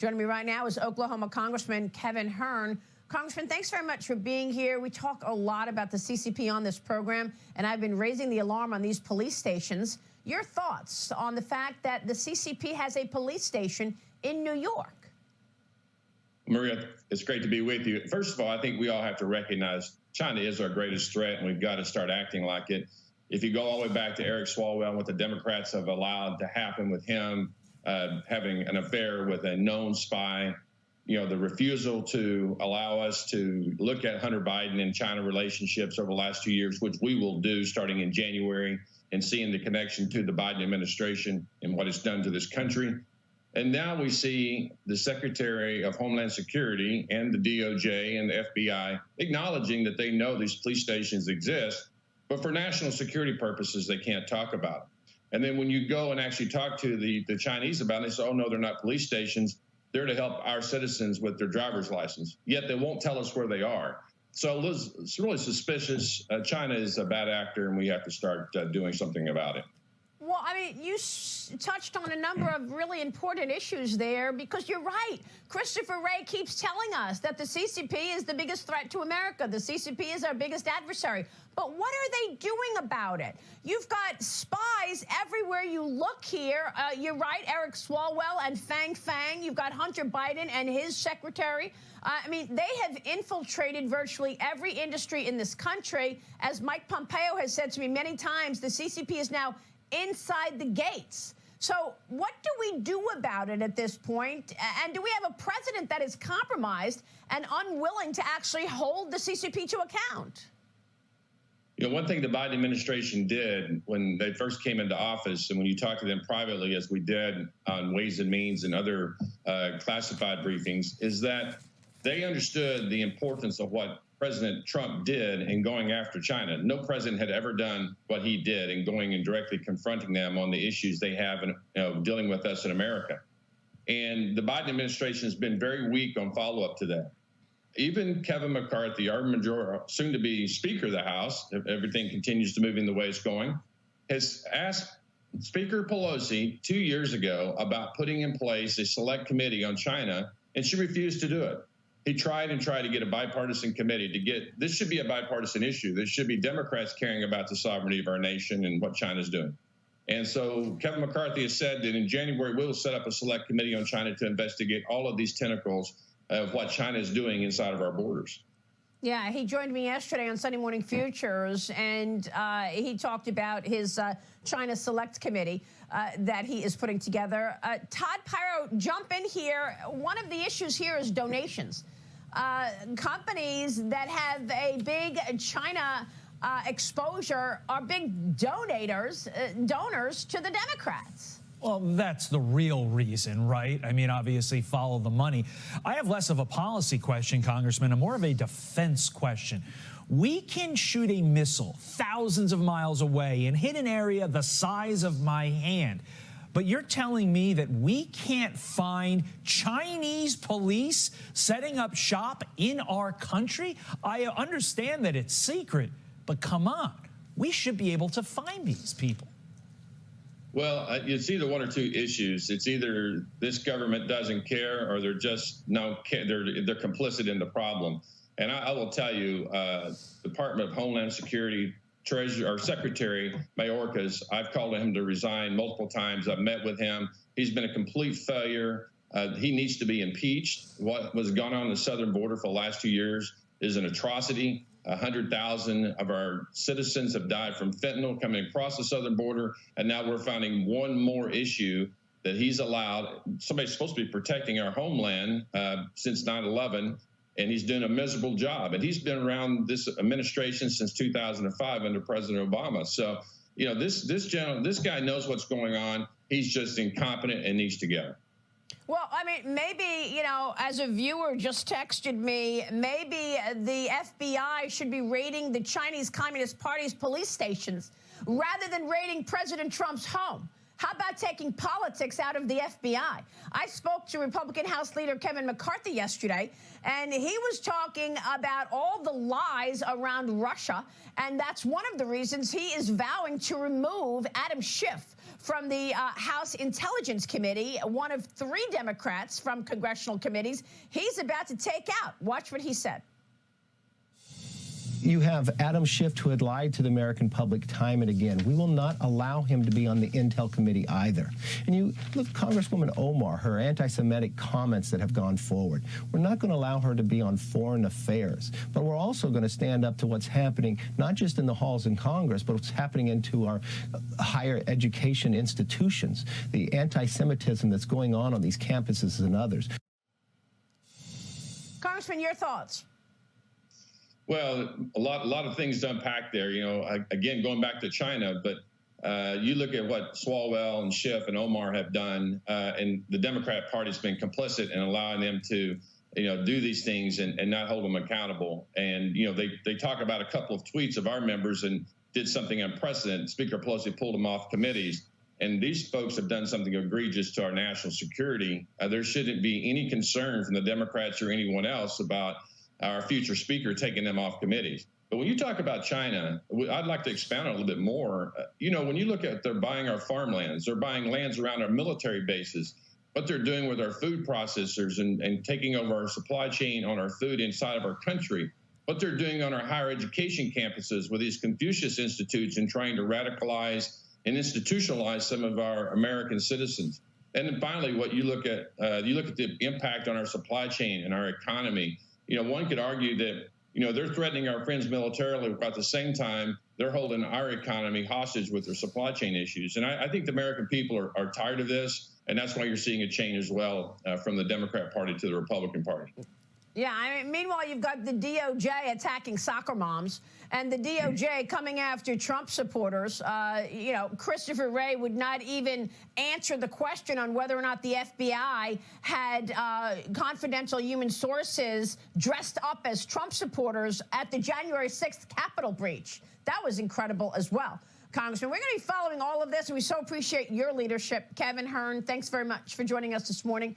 Joining me right now is Oklahoma Congressman Kevin Hern. Congressman, thanks very much for being here. We talk a lot about the CCP on this program, and I've been raising the alarm on these police stations. Your thoughts on the fact that the CCP has a police station in New York? Maria, it's great to be with you. First of all, I think we all have to recognize China is our greatest threat, and we've got to start acting like it. If you go all the way back to Eric Swalwell and what the Democrats have allowed to happen with him having an affair with a known spy, you know, the refusal to allow us to look at Hunter Biden and China relationships over the last 2 years, which we will do starting in January, and seeing the connection to the Biden administration and what it's done to this country. And now we see the Secretary of Homeland Security and the DOJ and the FBI acknowledging that they know these police stations exist, but for national security purposes, they can't talk about it. And then when you go and actually talk to the Chinese about it, they say, oh, no, they're not police stations. They're to help our citizens with their driver's license, yet they won't tell us where they are. So it's really suspicious. China is a bad actor, and we have to start doing something about it. Well, I mean, you touched on a number of really important issues there, because you're right. Christopher Wray keeps telling us that the CCP is the biggest threat to America. The CCP is our biggest adversary. But what are they doing about it? You've got spies everywhere you look here. You're right, Eric Swalwell and Fang Fang. You've got Hunter Biden and his secretary. I mean, they have infiltrated virtually every industry in this country. As Mike Pompeo has said to me many times, the CCP is now inside the gates. So what do we do about it at this point? And do we have a president that is compromised and unwilling to actually hold the CCP to account? You know, one thing the Biden administration did when they first came into office, and when you talk to them privately, as we did on Ways and Means and other classified briefings, is that they understood the importance of what President Trump did in going after China. No president had ever done what he did in going and directly confronting them on the issues they have in dealing with us in America. And the Biden administration has been very weak on follow-up to that. Even Kevin McCarthy, our soon-to-be Speaker of the House, if everything continues to move in the way it's going, has asked Speaker Pelosi 2 years ago about putting in place a select committee on China, and she refused to do it. He tried to get a bipartisan committee to get, this should be a bipartisan issue. There should be Democrats caring about the sovereignty of our nation and what China's doing. And so Kevin McCarthy has said that in January, we will set up a select committee on China to investigate all of these tentacles of what China is doing inside of our borders. Yeah, he joined me yesterday on Sunday Morning Futures, and he talked about his China Select Committee that he is putting together. Todd Pyro, jump in here. One of the issues here is donations. Companies that have a big China exposure are big donors to the Democrats. Well, that's the real reason, right? I mean, obviously, follow the money. I have less of a policy question, Congressman, and more of a defense question. We can shoot a missile thousands of miles away and hit an area the size of my hand. But you're telling me that we can't find Chinese police setting up shop in our country? I understand that it's secret, but come on. We should be able to find these people. Well, it's either one or two issues. It's either this government doesn't care, or they're just they're complicit in the problem. And I will tell you, Department of Homeland Security Secretary Mayorkas, I've called him to resign multiple times. I've met with him. He's been a complete failure. He needs to be impeached. What was going on the southern border for the last 2 years is an atrocity. 100,000 of our citizens have died from fentanyl coming across the southern border, and now we're finding one more issue that he's allowed. Somebody's supposed to be protecting our homeland since 9/11, and he's doing a miserable job. And he's been around this administration since 2005 under President Obama. So, you know, this guy knows what's going on. He's just incompetent and needs to go. Well, I mean, maybe, you know, as a viewer just texted me, maybe the FBI should be raiding the Chinese Communist Party's police stations rather than raiding President Trump's home. How about taking politics out of the FBI? I spoke to Republican House Leader Kevin McCarthy yesterday, and he was talking about all the lies around Russia, and that's one of the reasons he is vowing to remove Adam Schiff from the House Intelligence Committee, one of 3 Democrats from congressional committees. He's about to take out. Watch what he said. You have Adam Schiff, who had lied to the American public time and again. We will not allow him to be on the Intel Committee either. And you look, Congresswoman Omar, her anti-Semitic comments that have gone forward. We're not going to allow her to be on foreign affairs, but we're also going to stand up to what's happening, not just in the halls in Congress, but what's happening into our higher education institutions, the anti-Semitism that's going on these campuses and others. Congressman, your thoughts? Well, a lot of things to unpack there. You know, again, going back to China, but you look at what Swalwell and Schiff and Omar have done, and the Democrat Party's been complicit in allowing them to, do these things and not hold them accountable. And, they talk about a couple of tweets of our members and did something unprecedented. Speaker Pelosi pulled them off committees. And these folks have done something egregious to our national security. There shouldn't be any concern from the Democrats or anyone else about our future speaker taking them off committees. But when you talk about China, I'd like to expound on it a little bit more. When you look at they're buying our farmlands, they're buying lands around our military bases, what they're doing with our food processors and taking over our supply chain on our food inside of our country, what they're doing on our higher education campuses with these Confucius Institutes and trying to radicalize and institutionalize some of our American citizens. And then finally, what you look at the impact on our supply chain and our economy. One could argue that, they're threatening our friends militarily, but at the same time, they're holding our economy hostage with their supply chain issues. And I think the American people are tired of this, and that's why you're seeing a change as well from the Democrat Party to the Republican Party. Yeah, meanwhile, you've got the DOJ attacking soccer moms and the DOJ coming after Trump supporters. Christopher Wray would not even answer the question on whether or not the FBI had confidential human sources dressed up as Trump supporters at the January 6th Capitol breach. That was incredible as well. Congressman, we're going to be following all of this, and we so appreciate your leadership. Kevin, Hern, thanks very much for joining us this morning.